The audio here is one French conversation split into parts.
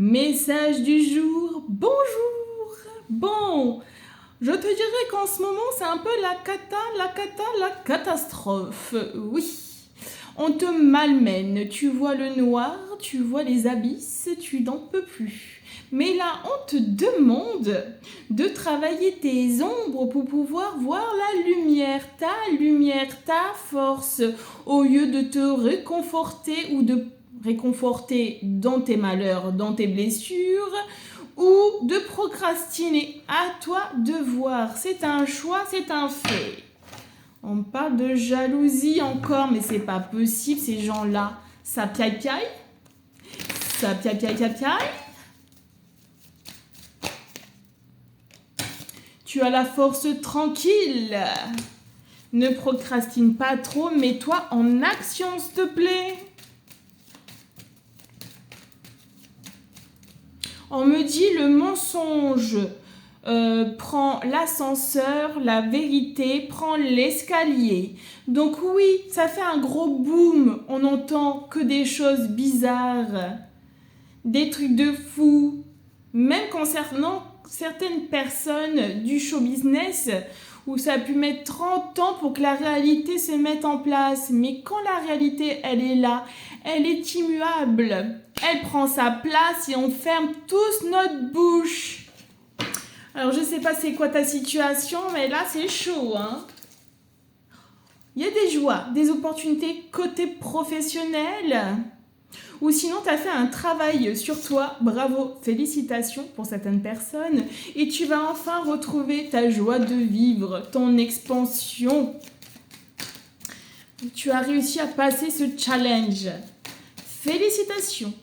Message du jour, bonjour. Bon, je te dirais qu'en ce moment, c'est un peu la catastrophe. Oui, on te malmène, tu vois le noir, tu vois les abysses, tu n'en peux plus. Mais là, on te demande de travailler tes ombres pour pouvoir voir la lumière, ta force, au lieu de te réconforter ou de réconforter dans tes malheurs, dans tes blessures, ou de procrastiner. À toi de voir. C'est un choix, c'est un fait. On parle de jalousie encore, mais c'est pas possible, ces gens-là. Ça piaille. Ça piaille. Tu as la force tranquille. Ne procrastine pas trop, mets-toi en action, s'il te plaît. On me dit le mensonge prend l'ascenseur, la vérité prend l'escalier. Donc oui, ça fait un gros boom. On n'entend que des choses bizarres, des trucs de fou. Même concernant certaines personnes du show business où ça a pu mettre 30 ans pour que la réalité se mette en place. Mais quand la réalité, elle est là, elle est immuable. Elle prend sa place et on ferme tous notre bouche. Alors, je sais pas c'est quoi ta situation, mais là, c'est chaud, hein. Il y a des joies, des opportunités côté professionnel. Ou sinon, tu as fait un travail sur toi. Bravo, félicitations pour certaines personnes. Et tu vas enfin retrouver ta joie de vivre, ton expansion. Tu as réussi à passer ce challenge. Félicitations.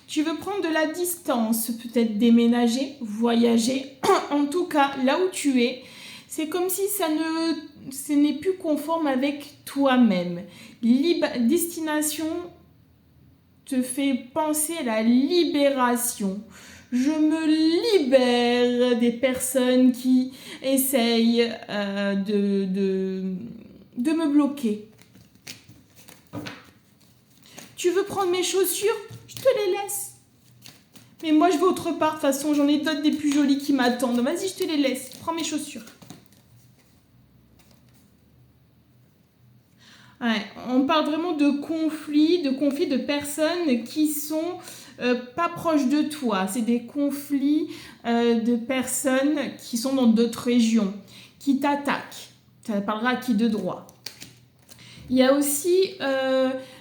Tu veux prendre de la distance, peut-être déménager, voyager. En tout cas, là où tu es, c'est comme si ce n'est plus conforme avec toi-même. Destination te fait penser à la libération. Je me libère des personnes qui essayent de me bloquer. Tu veux prendre mes chaussures? Je te les laisse. Mais moi, je vais autre part. De toute façon, j'en ai d'autres des plus jolies qui m'attendent. Vas-y, je te les laisse. Prends mes chaussures. Ouais, on parle vraiment de conflits de personnes qui sont pas proches de toi. C'est des conflits de personnes qui sont dans d'autres régions, qui t'attaquent. Ça parlera à qui de droit. Il y a aussi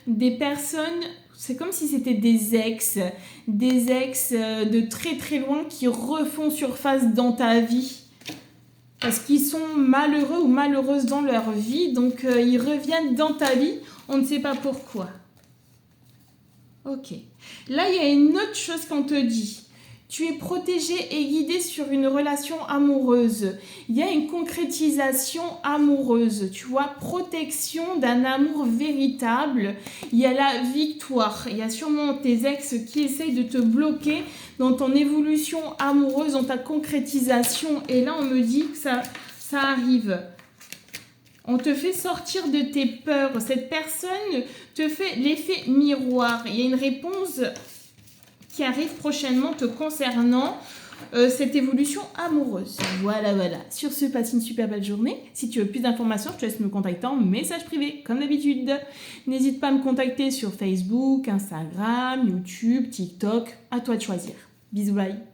des personnes, c'est comme si c'était des ex de très très loin qui refont surface dans ta vie. Parce qu'ils sont malheureux ou malheureuses dans leur vie, donc ils reviennent dans ta vie, on ne sait pas pourquoi. Ok. Là, il y a une autre chose qu'on te dit. Tu es protégé et guidé sur une relation amoureuse. Il y a une concrétisation amoureuse, tu vois, protection d'un amour véritable. Il y a la victoire. Il y a sûrement tes ex qui essayent de te bloquer dans ton évolution amoureuse, dans ta concrétisation. Et là, on me dit que ça arrive. On te fait sortir de tes peurs. Cette personne te fait l'effet miroir. Il y a une réponse qui arrive prochainement te concernant cette évolution amoureuse. Voilà. Sur ce, passe une super belle journée. Si tu veux plus d'informations, je te laisse me contacter en message privé, comme d'habitude. N'hésite pas à me contacter sur Facebook, Instagram, YouTube, TikTok. À toi de choisir. Bisous, bye.